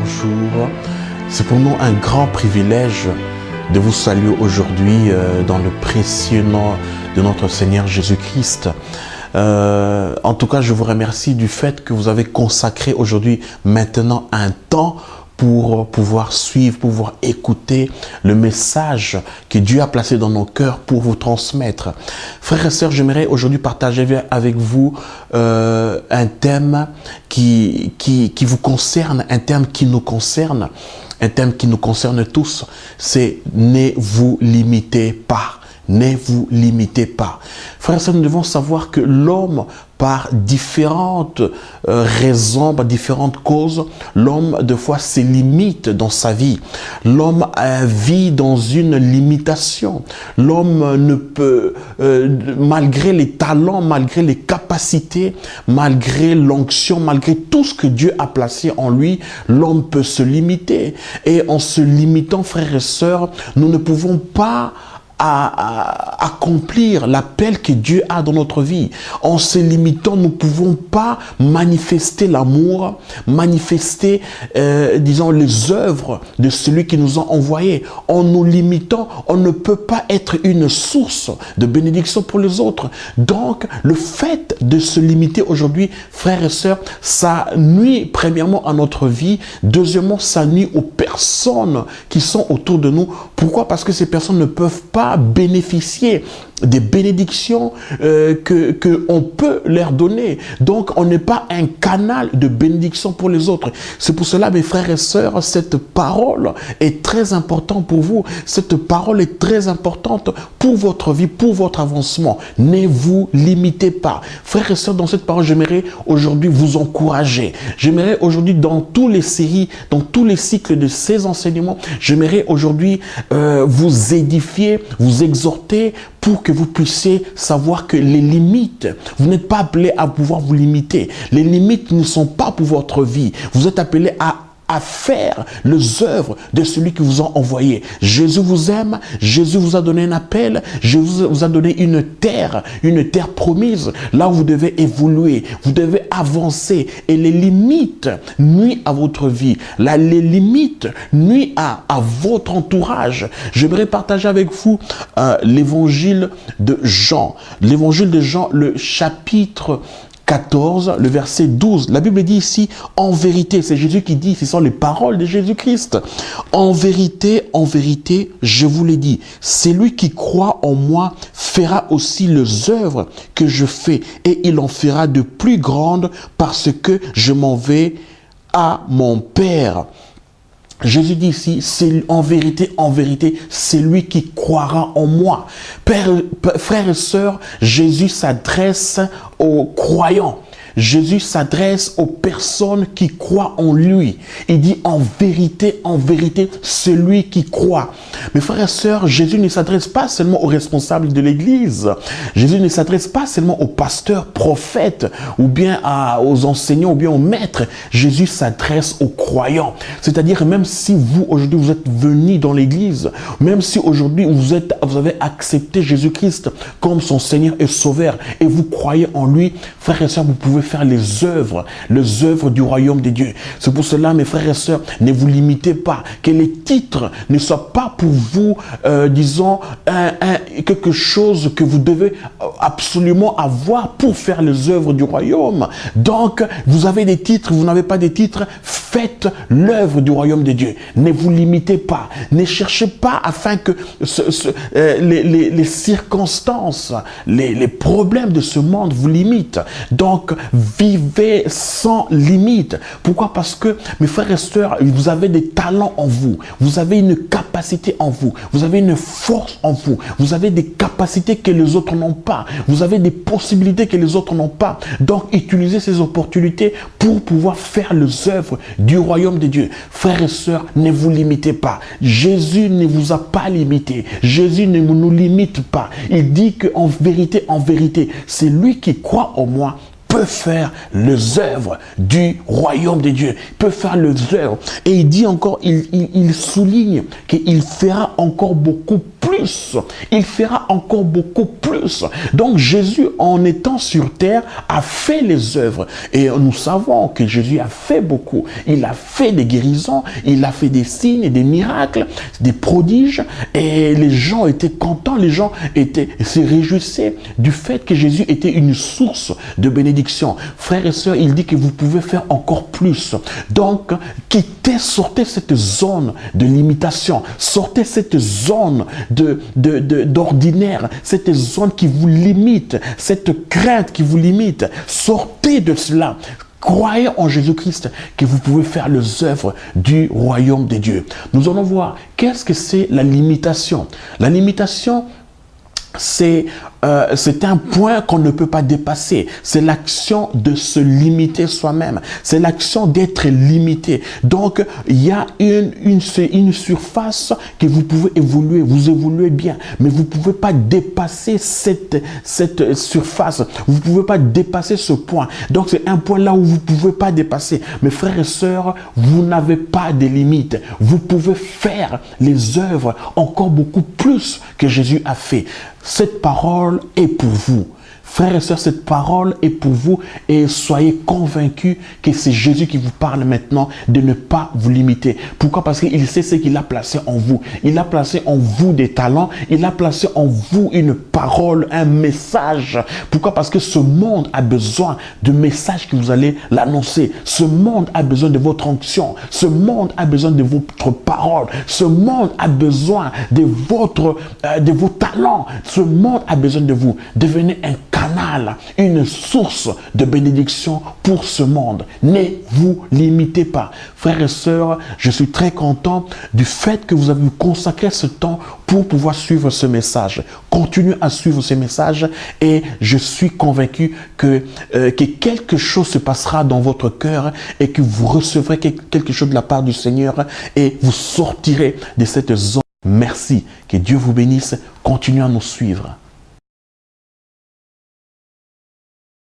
bonjour. C'est pour nous un grand privilège de vous saluer aujourd'hui dans le précieux nom de notre Seigneur Jésus-Christ. En tout cas, je vous remercie du fait que vous avez consacré aujourd'hui maintenant un temps pour pouvoir suivre, pouvoir écouter le message que Dieu a placé dans nos cœurs pour vous transmettre. Frères et sœurs, j'aimerais aujourd'hui partager avec vous un thème qui vous concerne, un thème qui nous concerne, un thème qui nous concerne tous. C'est « Ne vous limitez pas ». Ne vous limitez pas. Frères et sœurs, nous devons savoir que l'homme, par différentes raisons, par différentes causes, l'homme, de fois, se limite dans sa vie. L'homme vit dans une limitation. L'homme ne peut, malgré les talents, malgré les capacités, malgré l'onction, malgré tout ce que Dieu a placé en lui, l'homme peut se limiter. Et en se limitant, frères et sœurs, nous ne pouvons pas à accomplir l'appel que Dieu a dans notre vie. En se limitant, nous ne pouvons pas manifester l'amour, manifester, disons, les œuvres de celui qui nous a envoyés. En nous limitant, on ne peut pas être une source de bénédiction pour les autres. Donc, le fait de se limiter aujourd'hui, frères et sœurs, ça nuit premièrement à notre vie. Deuxièmement, ça nuit aux personnes qui sont autour de nous. Pourquoi? Parce que ces personnes ne peuvent pas bénéficier des bénédictions que on peut leur donner. Donc, on n'est pas un canal de bénédiction pour les autres. C'est pour cela, mes frères et sœurs, cette parole est très importante pour vous. Cette parole est très importante pour votre vie, pour votre avancement. Ne vous limitez pas. Frères et sœurs, dans cette parole, j'aimerais aujourd'hui vous encourager. J'aimerais aujourd'hui, dans toutes les séries, dans tous les cycles de ces enseignements, j'aimerais aujourd'hui vous édifier, vous exhorter pour que vous puissiez savoir que les limites, vous n'êtes pas appelés à pouvoir vous limiter. Les limites ne sont pas pour votre vie. Vous êtes appelés à faire les œuvres de celui qui vous a envoyé. Jésus vous aime, Jésus vous a donné un appel, Jésus vous a donné une terre promise, là où vous devez évoluer, vous devez avancer, et les limites nuisent à votre vie, les limites nuisent à votre entourage. J'aimerais partager avec vous l'évangile de Jean, le chapitre 14, le verset 12. La Bible dit ici, en vérité, c'est Jésus qui dit, ce sont les paroles de Jésus-Christ. En vérité, je vous l'ai dit, celui qui croit en moi fera aussi les œuvres que je fais, et il en fera de plus grandes parce que je m'en vais à mon Père. Jésus dit ici, c'est en vérité, c'est lui qui croira en moi. Frères et sœurs, Jésus s'adresse aux croyants. Jésus s'adresse aux personnes qui croient en lui. Il dit en vérité, celui qui croit. Mes frères et sœurs, Jésus ne s'adresse pas seulement aux responsables de l'Église. Jésus ne s'adresse pas seulement aux pasteurs, prophètes, ou bien aux enseignants, ou bien aux maîtres. Jésus s'adresse aux croyants. C'est-à-dire, même si vous, aujourd'hui, vous êtes venus dans l'Église, même si aujourd'hui, vous avez accepté Jésus-Christ comme son Seigneur et Sauveur, et vous croyez en lui, frères et sœurs, vous pouvez faire les œuvres du royaume de Dieu. C'est pour cela, mes frères et sœurs, ne vous limitez pas. Que les titres ne soient pas pour vous, disons, quelque chose que vous devez absolument avoir pour faire les œuvres du royaume. Donc, vous avez des titres, vous n'avez pas des titres, faites l'œuvre du royaume de Dieu. Ne vous limitez pas. Ne cherchez pas afin que les circonstances, les problèmes de ce monde vous limitent. Donc, vivez sans limite. Pourquoi? Parce que, mes frères et sœurs, vous avez des talents en vous. Vous avez une capacité en vous. Vous avez une force en vous. Vous avez des capacités que les autres n'ont pas. Vous avez des possibilités que les autres n'ont pas. Donc, utilisez ces opportunités pour pouvoir faire les œuvres du royaume de Dieu. Frères et sœurs, ne vous limitez pas. Jésus ne vous a pas limité. Jésus ne nous limite pas. Il dit qu'en vérité, c'est lui qui croit en moi peut faire les œuvres du royaume de Dieu. Il peut faire les œuvres. Et il dit encore, il souligne qu'il fera encore beaucoup plus. Il fera encore beaucoup plus. Donc Jésus, en étant sur terre, a fait les œuvres. Et nous savons que Jésus a fait beaucoup. Il a fait des guérisons, il a fait des signes et des miracles, des prodiges. Et les gens étaient contents, les gens se réjouissaient du fait que Jésus était une source de bénédiction. Frères et sœurs, il dit que vous pouvez faire encore plus. Donc, sortez cette zone de limitation, sortez cette zone d'ordinaire, cette zone qui vous limite, cette crainte qui vous limite. Sortez de cela. Croyez en Jésus-Christ que vous pouvez faire les œuvres du royaume de Dieu. Nous allons voir qu'est-ce que c'est la limitation. La limitation, c'est un point qu'on ne peut pas dépasser. C'est l'action de se limiter soi-même. C'est l'action d'être limité. Donc, il y a une surface que vous pouvez évoluer. Vous évoluez bien, mais vous ne pouvez pas dépasser cette surface. Vous ne pouvez pas dépasser ce point. Donc, c'est un point là où vous ne pouvez pas dépasser. Mes frères et sœurs, vous n'avez pas de limites. Vous pouvez faire les œuvres encore beaucoup plus que Jésus a fait. Cette parole est pour vous. Frères et sœurs, cette parole est pour vous et soyez convaincus que c'est Jésus qui vous parle maintenant de ne pas vous limiter. Pourquoi? Parce qu'il sait ce qu'il a placé en vous. Il a placé en vous des talents. Il a placé en vous une parole, un message. Pourquoi? Parce que ce monde a besoin de messages que vous allez l'annoncer. Ce monde a besoin de votre onction. Ce monde a besoin de votre parole. Ce monde a besoin de vos talents. Ce monde a besoin de vous. Devenez un canal, une source de bénédiction pour ce monde. Ne vous limitez pas. Frères et sœurs, je suis très content du fait que vous avez consacré ce temps pour pouvoir suivre ce message. Continuez à suivre ce message et je suis convaincu que quelque chose se passera dans votre cœur et que vous recevrez quelque chose de la part du Seigneur et vous sortirez de cette zone. Merci. Que Dieu vous bénisse. Continuez à nous suivre.